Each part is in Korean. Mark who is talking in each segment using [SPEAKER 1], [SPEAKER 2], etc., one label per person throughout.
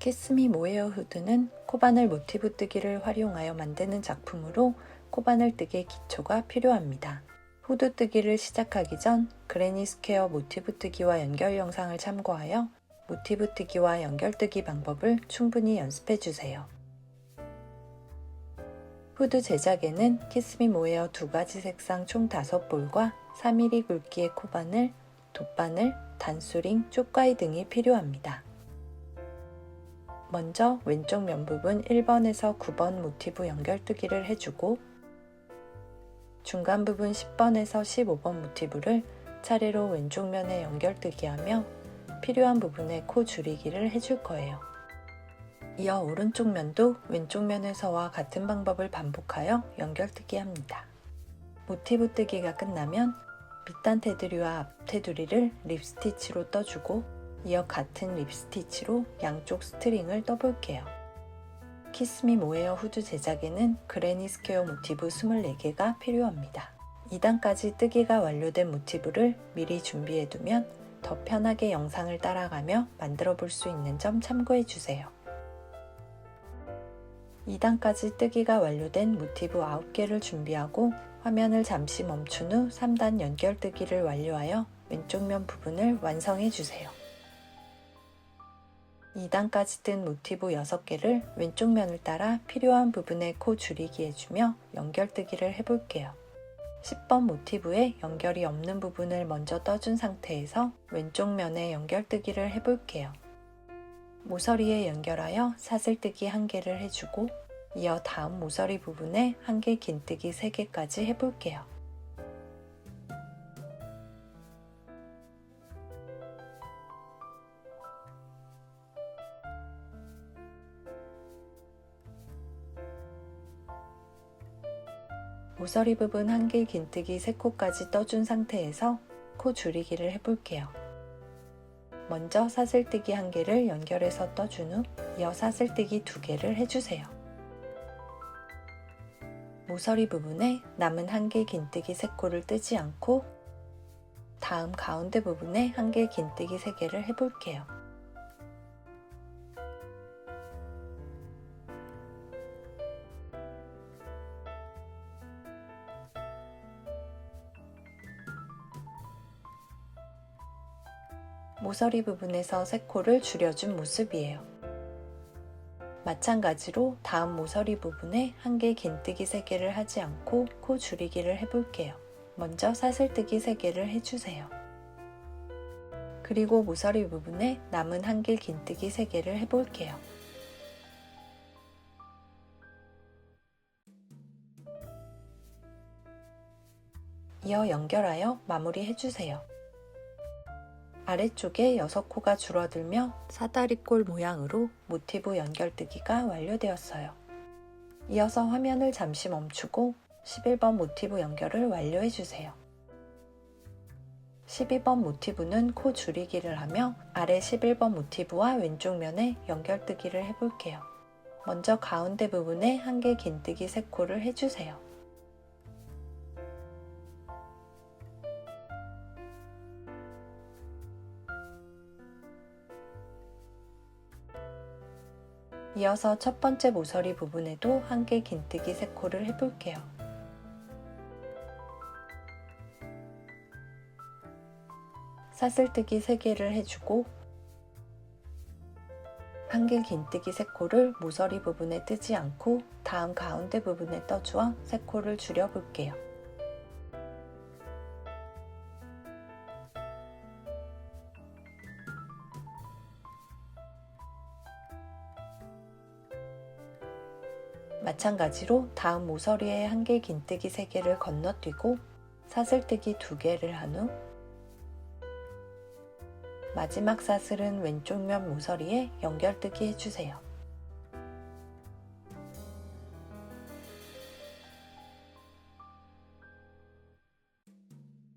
[SPEAKER 1] 키스미 모헤어 후드는 코바늘 모티브 뜨기를 활용하여 만드는 작품으로 코바늘 뜨기의 기초가 필요합니다. 후드 뜨기를 시작하기 전 그레니 스퀘어 모티브 뜨기와 연결 영상을 참고하여 모티브 뜨기와 연결 뜨기 방법을 충분히 연습해주세요. 후드 제작에는 키스미 모헤어 2가지 색상 총 5볼과 3mm 굵기의 코바늘, 돗바늘, 단수링, 쪽가위 등이 필요합니다. 먼저 왼쪽 면 부분 1번에서 9번 모티브 연결뜨기를 해주고 중간 부분 10번에서 15번 모티브를 차례로 왼쪽 면에 연결뜨기하며 필요한 부분에 코 줄이기를 해줄 거예요. 이어 오른쪽 면도 왼쪽 면에서와 같은 방법을 반복하여 연결뜨기 합니다. 모티브 뜨기가 끝나면 밑단 테두리와 앞 테두리를 립스티치로 떠주고 이어 같은 립스티치로 양쪽 스트링을 떠볼게요. 키스미 모헤어 후드 제작에는 그레니 스퀘어 모티브 24개가 필요합니다. 2단까지 뜨기가 완료된 모티브를 미리 준비해두면 더 편하게 영상을 따라가며 만들어 볼 수 있는 점 참고해주세요. 2단까지 뜨기가 완료된 모티브 9개를 준비하고 화면을 잠시 멈춘 후 3단 연결뜨기를 완료하여 왼쪽 면 부분을 완성해주세요. 2단까지 뜬 모티브 6개를 왼쪽 면을 따라 필요한 부분에 코 줄이기 해주며 연결뜨기를 해볼게요. 10번 모티브에 연결이 없는 부분을 먼저 떠준 상태에서 왼쪽 면에 연결뜨기를 해볼게요. 모서리에 연결하여 사슬뜨기 1개를 해주고 이어 다음 모서리 부분에 한길 긴뜨기 3개까지 해볼게요. 모서리 부분 한길 긴뜨기 3코까지 떠준 상태에서 코 줄이기를 해볼게요. 먼저 사슬뜨기 1개를 연결해서 떠준 후 이어 사슬뜨기 2개를 해주세요. 모서리 부분에 남은 한길 긴뜨기 3코를 뜨지 않고 다음 가운데 부분에 한길 긴뜨기 3개를 해볼게요. 모서리 부분에서 3코를 줄여준 모습이에요. 마찬가지로 다음 모서리 부분에 한길 긴뜨기 3개를 하지 않고 코 줄이기를 해볼게요. 먼저 사슬뜨기 3개를 해주세요. 그리고 모서리 부분에 남은 한길 긴뜨기 3개를 해볼게요. 이어 연결하여 마무리 해주세요. 아래쪽에 6코가 줄어들며 사다리꼴 모양으로 모티브 연결뜨기가 완료되었어요. 이어서 화면을 잠시 멈추고 11번 모티브 연결을 완료해주세요. 12번 모티브는 코 줄이기를 하며 아래 11번 모티브와 왼쪽 면에 연결뜨기를 해볼게요. 먼저 가운데 부분에 한길 긴뜨기 3코를 해주세요. 이어서 첫 번째 모서리 부분에도 한길 긴뜨기 3코를 해볼게요. 사슬뜨기 3개를 해주고 한길 긴뜨기 3코를 모서리 부분에 뜨지 않고 다음 가운데 부분에 떠주어 3코를 줄여볼게요. 마찬가지로 다음 모서리에 한길 긴뜨기 3개를 건너뛰고 사슬뜨기 2개를 한 후 마지막 사슬은 왼쪽 면 모서리에 연결뜨기 해주세요.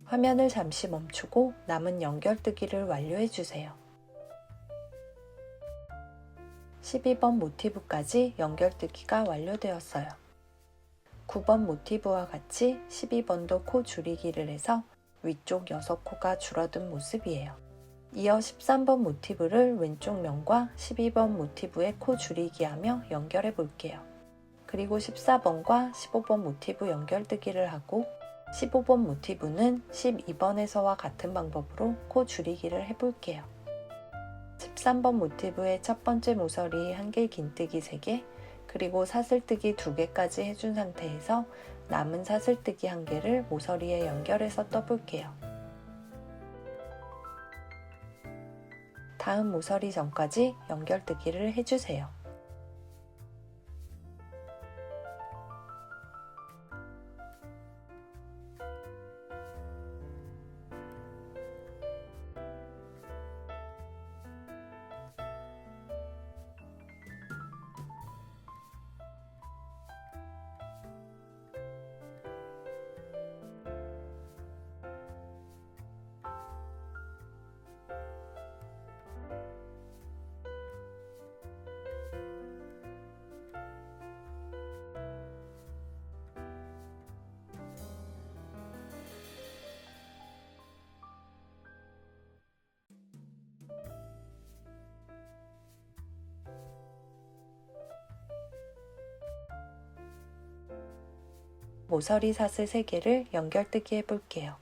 [SPEAKER 1] 화면을 잠시 멈추고 남은 연결뜨기를 완료해주세요. 12번 모티브까지 연결뜨기가 완료되었어요. 9번 모티브와 같이 12번도 코 줄이기를 해서 위쪽 6코가 줄어든 모습이에요. 이어 13번 모티브를 왼쪽 면과 12번 모티브에 코 줄이기 하며 연결해 볼게요. 그리고 14번과 15번 모티브 연결뜨기를 하고 15번 모티브는 12번에서와 같은 방법으로 코 줄이기를 해볼게요. 13번 모티브의 첫 번째 모서리 한길 긴뜨기 3개, 그리고 사슬뜨기 2개까지 해준 상태에서 남은 사슬뜨기 1개를 모서리에 연결해서 떠볼게요. 다음 모서리 전까지 연결뜨기를 해주세요. 모서리 사슬 3개를 연결뜨기 해볼게요.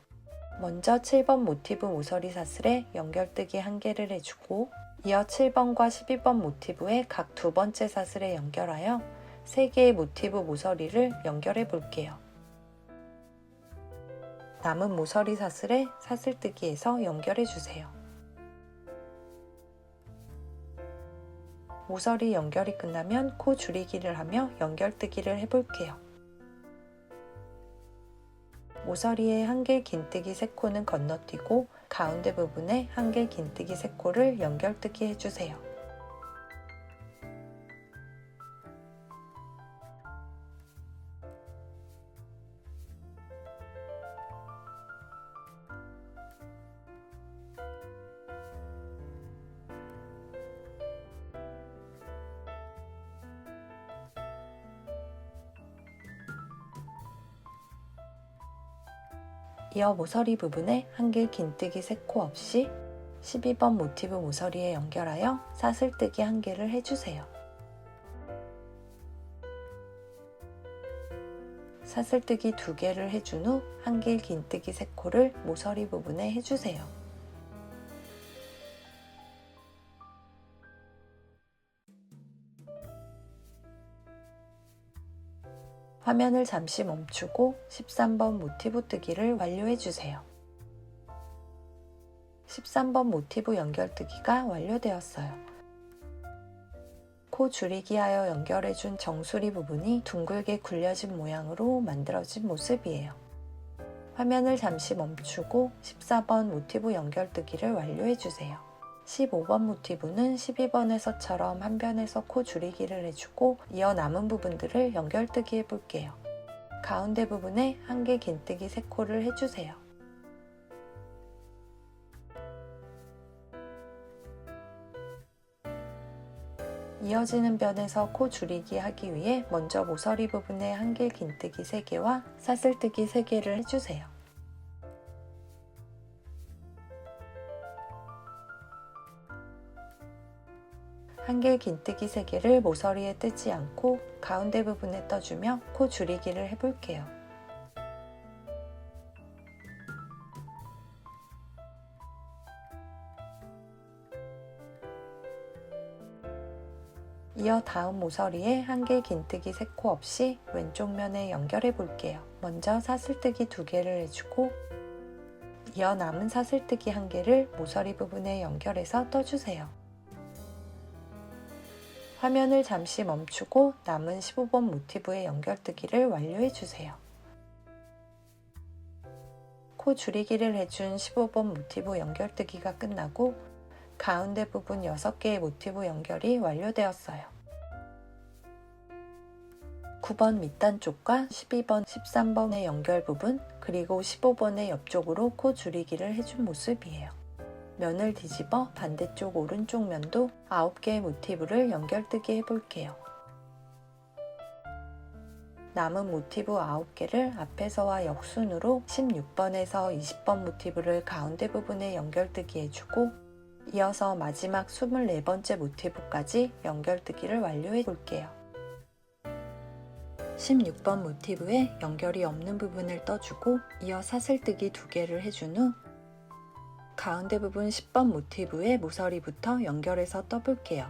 [SPEAKER 1] 먼저 7번 모티브 모서리 사슬에 연결뜨기 1개를 해주고 이어 7번과 12번 모티브에 각 두 번째 사슬에 연결하여 3개의 모티브 모서리를 연결해 볼게요. 남은 모서리 사슬에 사슬뜨기해서 연결해 주세요. 모서리 연결이 끝나면 코 줄이기를 하며 연결뜨기를 해볼게요. 모서리에 한길 긴뜨기 3코는 건너뛰고 가운데 부분에 한길 긴뜨기 3코를 연결뜨기 해주세요. 이어 모서리 부분에 한길 긴뜨기 3코 없이 12번 모티브 모서리에 연결하여 사슬뜨기 1개를 해주세요. 사슬뜨기 2개를 해준 후 한길 긴뜨기 3코를 모서리 부분에 해주세요. 화면을 잠시 멈추고 13번 모티브 뜨기를 완료해주세요. 13번 모티브 연결뜨기가 완료되었어요. 코 줄이기 하여 연결해준 정수리 부분이 둥글게 굴려진 모양으로 만들어진 모습이에요. 화면을 잠시 멈추고 14번 모티브 연결뜨기를 완료해주세요. 15번 모티브는 12번에서처럼 한 변에서 코 줄이기를 해주고 이어 남은 부분들을 연결뜨기 해볼게요. 가운데 부분에 한길 긴뜨기 3코를 해주세요. 이어지는 변에서 코 줄이기 하기 위해 먼저 모서리 부분에 한길 긴뜨기 3개와 사슬뜨기 3개를 해주세요. 한길 긴뜨기 3개를 모서리에 뜨지 않고 가운데 부분에 떠주며 코 줄이기를 해볼게요. 이어 다음 모서리에 한길 긴뜨기 3코 없이 왼쪽 면에 연결해 볼게요. 먼저 사슬뜨기 2개를 해주고 이어 남은 사슬뜨기 1개를 모서리 부분에 연결해서 떠주세요. 화면을 잠시 멈추고 남은 15번 모티브의 연결뜨기를 완료해주세요. 코 줄이기를 해준 15번 모티브 연결뜨기가 끝나고 가운데 부분 6개의 모티브 연결이 완료되었어요. 9번 밑단 쪽과 12번, 13번의 연결 부분, 그리고 15번의 옆쪽으로 코 줄이기를 해준 모습이에요. 면을 뒤집어 반대쪽 오른쪽 면도 9개의 모티브를 연결뜨기 해볼게요. 남은 모티브 9개를 앞에서와 역순으로 16번에서 20번 모티브를 가운데 부분에 연결뜨기 해주고 이어서 마지막 24번째 모티브까지 연결뜨기를 완료해 볼게요. 16번 모티브에 연결이 없는 부분을 떠주고 이어 사슬뜨기 2개를 해준 후 가운데 부분 10번 모티브의 모서리부터 연결해서 떠볼게요.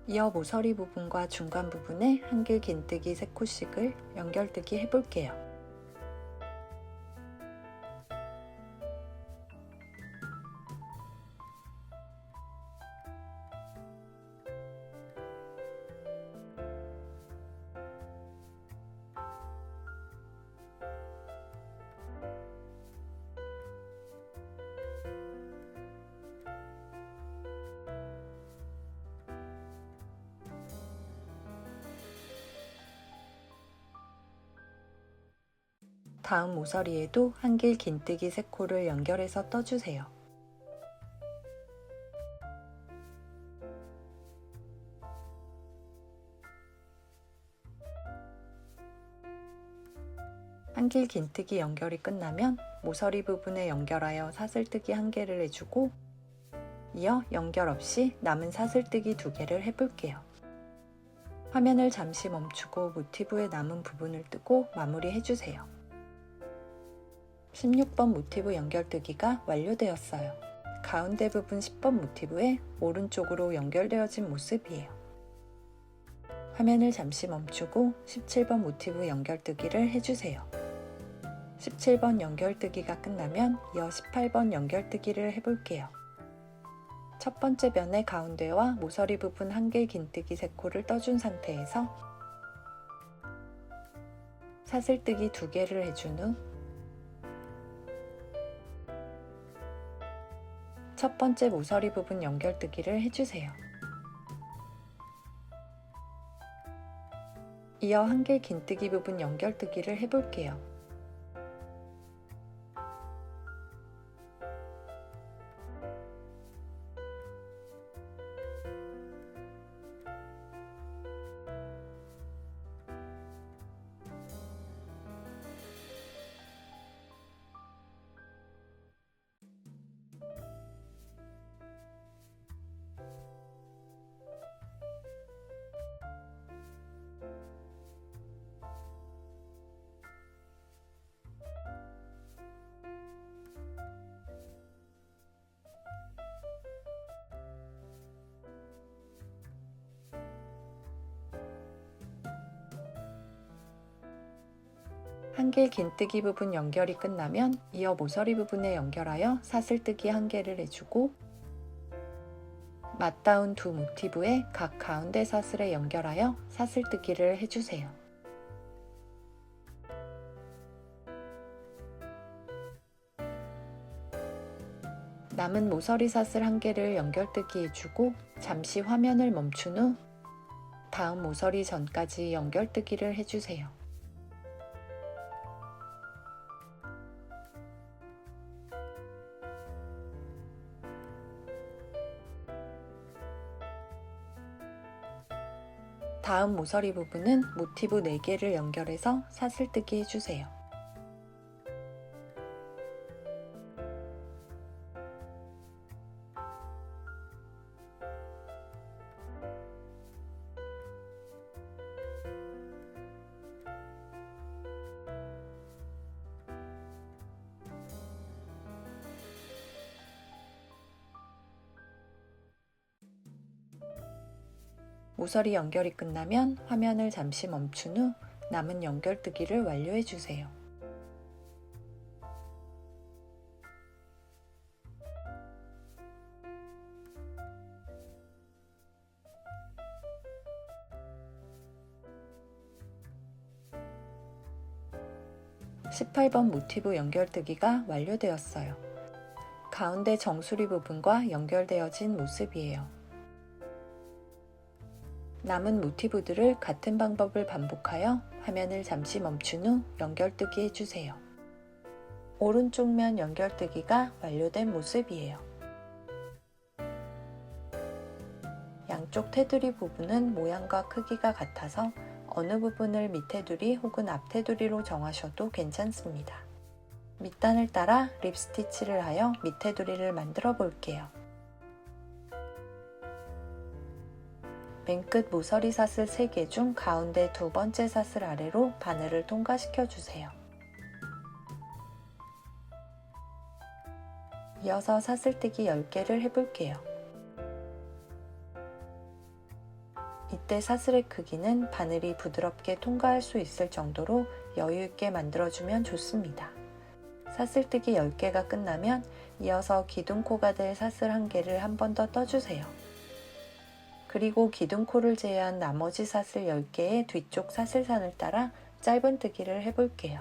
[SPEAKER 1] 이어 모서리 부분과 중간 부분에 한길 긴뜨기 3코씩을 연결뜨기 해볼게요. 다음 모서리에도 한길 긴뜨기 3코를 연결해서 떠주세요. 한길 긴뜨기 연결이 끝나면 모서리 부분에 연결하여 사슬뜨기 1개를 해주고 이어 연결 없이 남은 사슬뜨기 2개를 해볼게요. 화면을 잠시 멈추고 모티브의 남은 부분을 뜨고 마무리 해주세요. 16번 모티브 연결뜨기가 완료되었어요. 가운데 부분 10번 모티브에 오른쪽으로 연결되어진 모습이에요. 화면을 잠시 멈추고 17번 모티브 연결뜨기를 해주세요. 17번 연결뜨기가 끝나면 이어 18번 연결뜨기를 해볼게요. 첫 번째 변의 가운데와 모서리 부분 한길 긴뜨기 3코를 떠준 상태에서 사슬뜨기 2개를 해준 후 첫 번째 모서리 부분 연결뜨기를 해주세요. 이어 한길 긴뜨기 부분 연결뜨기를 해볼게요. 한길 긴뜨기 부분 연결이 끝나면 이어 모서리 부분에 연결하여 사슬뜨기 1개를 해주고 맞닿은 두 모티브의 각 가운데 사슬에 연결하여 사슬뜨기를 해주세요. 남은 모서리 사슬 1개를 연결뜨기 해주고 잠시 화면을 멈춘 후 다음 모서리 전까지 연결뜨기를 해주세요. 다음 모서리 부분은 모티브 4개를 연결해서 사슬뜨기 해주세요. 모서리 연결이 끝나면 화면을 잠시 멈춘 후 남은 연결뜨기를 완료해 주세요. (18번) 모티브 연결뜨기가 완료되었어요. 가운데 정수리 부분과 연결되어진 모습이에요. 남은 모티브들을 같은 방법을 반복하여 화면을 잠시 멈춘 후 연결뜨기 해주세요. 오른쪽 면 연결뜨기가 완료된 모습이에요. 양쪽 테두리 부분은 모양과 크기가 같아서 어느 부분을 밑테두리 혹은 앞테두리로 정하셔도 괜찮습니다. 밑단을 따라 립 스티치를 하여 밑테두리를 만들어 볼게요. 맨 끝 모서리 사슬 3개 중 가운데 두 번째 사슬 아래로 바늘을 통과시켜 주세요. 이어서 사슬뜨기 10개를 해볼게요. 이때 사슬의 크기는 바늘이 부드럽게 통과할 수 있을 정도로 여유있게 만들어주면 좋습니다. 사슬뜨기 10개가 끝나면 이어서 기둥코가 될 사슬 1개를 한 번 더 떠주세요. 그리고 기둥코를 제외한 나머지 사슬 10개의 뒤쪽 사슬선을 따라 짧은뜨기를 해볼게요.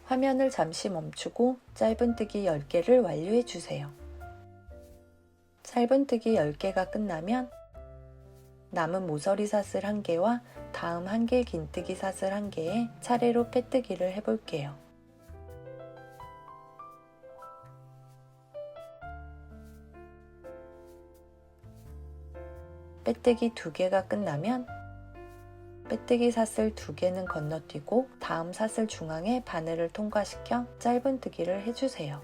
[SPEAKER 1] 화면을 잠시 멈추고 짧은뜨기 10개를 완료해 주세요. 짧은뜨기 10개가 끝나면 남은 모서리 사슬 1개와 다음 1개 긴뜨기 사슬 1개에 차례로 빼뜨기를 해볼게요. 빼뜨기 2개가 끝나면 빼뜨기 사슬 2개는 건너뛰고 다음 사슬 중앙에 바늘을 통과시켜 짧은뜨기를 해주세요.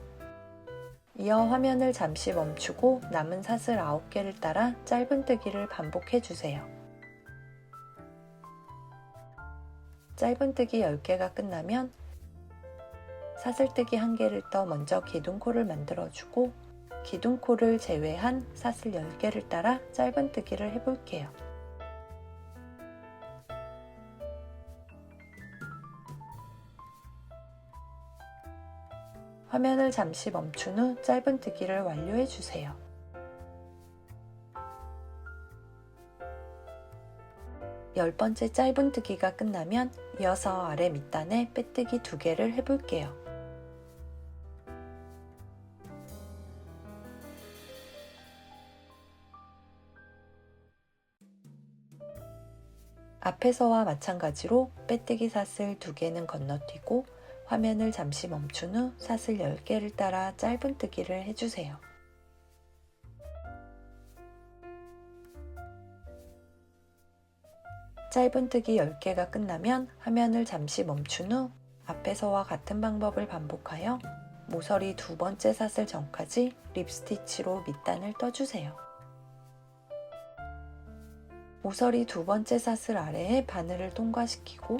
[SPEAKER 1] 이어 화면을 잠시 멈추고 남은 사슬 9개를 따라 짧은뜨기를 반복해주세요. 짧은뜨기 10개가 끝나면 사슬뜨기 1개를 떠 먼저 기둥코를 만들어주고 기둥코를 제외한 사슬 10개를 따라 짧은뜨기를 해볼게요. 화면을 잠시 멈춘 후 짧은뜨기를 완료해 주세요. 열 번째 짧은뜨기가 끝나면 이어서 아래 밑단에 빼뜨기 2개를 해볼게요. 앞에서와 마찬가지로 빼뜨기 사슬 2개는 건너뛰고 화면을 잠시 멈춘 후 사슬 10개를 따라 짧은뜨기를 해주세요. 짧은뜨기 10개가 끝나면 화면을 잠시 멈춘 후 앞에서와 같은 방법을 반복하여 모서리 두 번째 사슬 전까지 립스티치로 밑단을 떠주세요. 모서리 두 번째 사슬 아래에 바늘을 통과시키고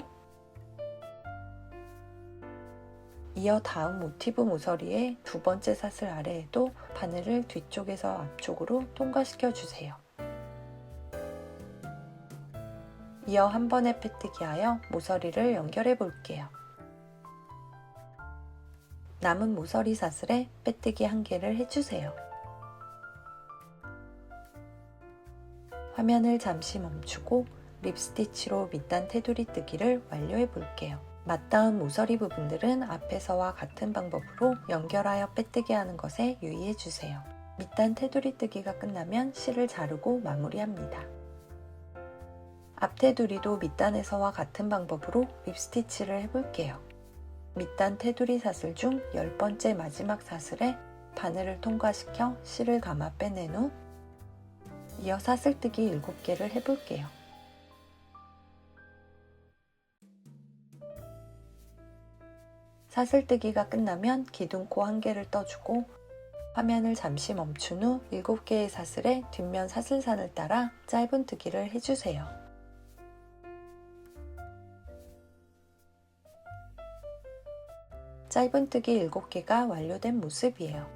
[SPEAKER 1] 이어 다음 모티브 모서리의 두 번째 사슬 아래에도 바늘을 뒤쪽에서 앞쪽으로 통과시켜 주세요. 이어 한 번에 빼뜨기 하여 모서리를 연결해 볼게요. 남은 모서리 사슬에 빼뜨기 1개를 해주세요. 화면을 잠시 멈추고 립스티치로 밑단 테두리 뜨기를 완료해 볼게요. 맞닿은 모서리 부분들은 앞에서와 같은 방법으로 연결하여 빼뜨기 하는 것에 유의해 주세요. 밑단 테두리 뜨기가 끝나면 실을 자르고 마무리합니다. 앞 테두리도 밑단에서와 같은 방법으로 립스티치를 해볼게요. 밑단 테두리 사슬 중 10번째 마지막 사슬에 바늘을 통과시켜 실을 감아 빼낸 후 이어 사슬뜨기 7개를 해볼게요. 사슬뜨기가 끝나면 기둥코 1개를 떠주고 화면을 잠시 멈춘 후 7개의 사슬에 뒷면 사슬선을 따라 짧은뜨기를 해주세요. 짧은뜨기 7개가 완료된 모습이에요.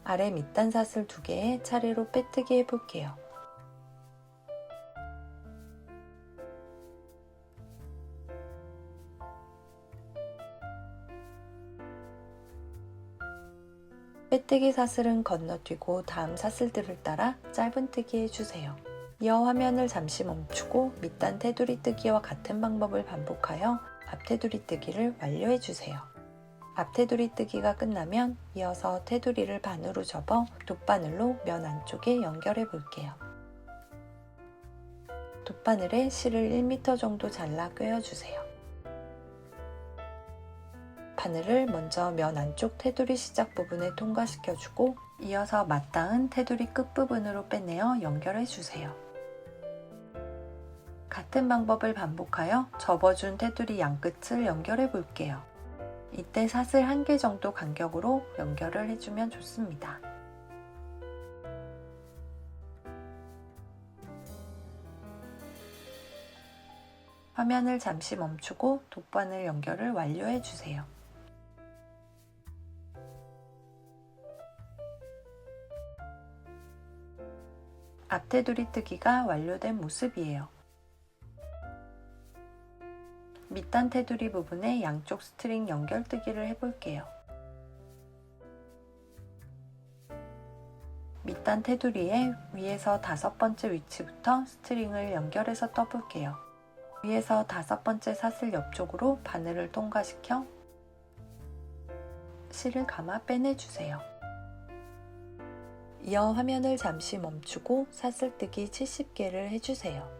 [SPEAKER 1] 아래 밑단 사슬 2개에 차례로 빼뜨기 해볼게요. 빼뜨기 사슬은 건너뛰고 다음 사슬들을 따라 짧은뜨기 해주세요. 이어 화면을 잠시 멈추고 밑단 테두리 뜨기와 같은 방법을 반복하여 앞 테두리 뜨기를 완료해주세요. 앞 테두리 뜨기가 끝나면 이어서 테두리를 반으로 접어 돗바늘로 면 안쪽에 연결해 볼게요. 돗바늘에 실을 1m 정도 잘라 꿰어주세요. 바늘을 먼저 면 안쪽 테두리 시작 부분에 통과시켜주고 이어서 맞닿은 테두리 끝부분으로 빼내어 연결해주세요. 같은 방법을 반복하여 접어준 테두리 양끝을 연결해 볼게요. 이때 사슬 1개 정도 간격으로 연결을 해주면 좋습니다. 화면을 잠시 멈추고 돗바늘 연결을 완료해 주세요. 앞테두리 뜨기가 완료된 모습이에요. 밑단 테두리 부분에 양쪽 스트링 연결뜨기를 해볼게요. 밑단 테두리에 위에서 5번째 위치부터 스트링을 연결해서 떠볼게요. 위에서 5번째 사슬 옆쪽으로 바늘을 통과시켜 실을 감아 빼내주세요. 이어 화면을 잠시 멈추고 사슬뜨기 70개를 해주세요.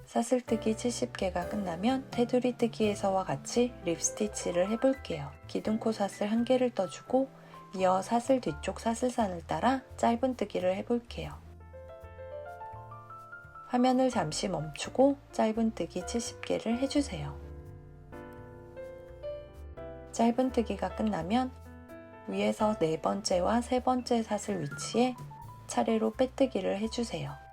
[SPEAKER 1] 사슬뜨기 70개가 끝나면 테두리 뜨기에서와 같이 립스티치를 해볼게요. 기둥코 사슬 1개를 떠주고 이어 사슬 뒤쪽 사슬선을 따라 짧은 뜨기를 해볼게요. 화면을 잠시 멈추고 짧은 뜨기 70개를 해주세요. 짧은 뜨기가 끝나면 위에서 4번째와 3번째 사슬 위치에 차례로 빼뜨기를 해주세요.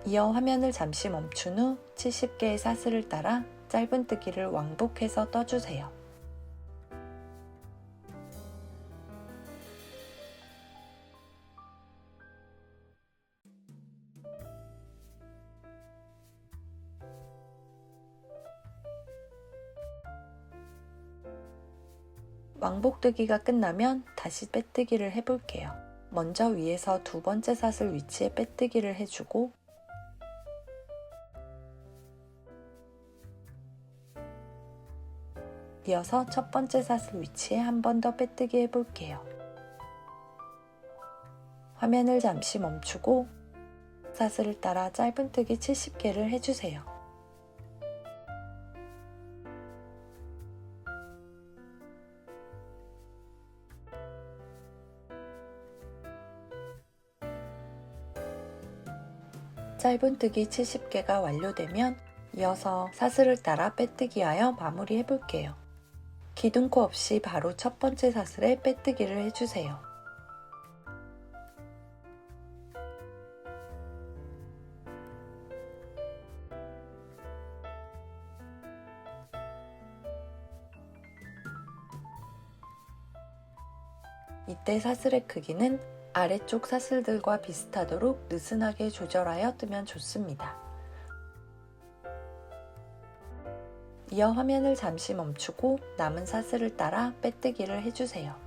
[SPEAKER 1] 이어 화면을 잠시 멈춘 후 70개의 사슬을 따라 짧은 뜨기를 왕복해서 떠주세요. 왕복뜨기가 끝나면 다시 빼뜨기를 해볼게요. 먼저 위에서 2번째 사슬 위치에 빼뜨기를 해주고 이어서 첫 번째 사슬 위치에 한 번 더 빼뜨기 해볼게요. 화면을 잠시 멈추고 사슬을 따라 짧은 뜨기 70개를 해주세요. 짧은 뜨기 70개가 완료되면 이어서 사슬을 따라 빼뜨기하여 마무리 해볼게요. 기둥코 없이 바로 첫 번째 사슬에 빼뜨기를 해주세요. 이때 사슬의 크기는 아래쪽 사슬들과 비슷하도록 느슨하게 조절하여 뜨면 좋습니다. 이어 화면을 잠시 멈추고 남은 사슬을 따라 빼뜨기를 해주세요.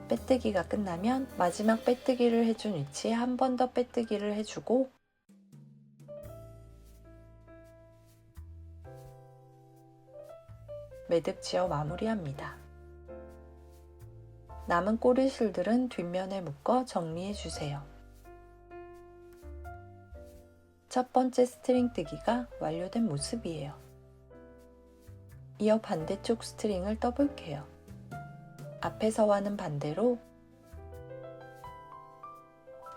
[SPEAKER 1] 빼뜨기가 끝나면 마지막 빼뜨기를 해준 위치에 한 번 더 빼뜨기를 해주고 매듭 지어 마무리합니다. 남은 꼬리실들은 뒷면에 묶어 정리해주세요. 첫 번째 스트링 뜨기가 완료된 모습이에요. 이어 반대쪽 스트링을 떠볼게요. 앞에서와는 반대로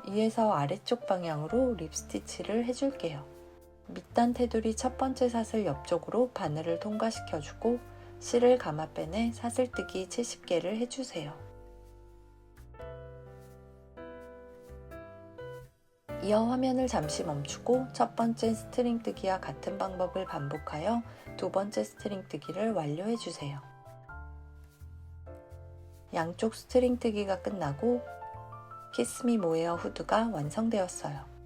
[SPEAKER 1] 위에서 아래쪽 방향으로 립스티치를 해줄게요. 밑단 테두리 첫 번째 사슬 옆쪽으로 바늘을 통과시켜주고 실을 감아 빼내 사슬뜨기 70개를 해주세요. 이어 화면을 잠시 멈추고 첫 번째 스트링 뜨기와 같은 방법을 반복하여 두 번째 스트링 뜨기를 완료해주세요. 양쪽 스트링 뜨기가 끝나고 키스미 모헤어 후드가 완성되었어요.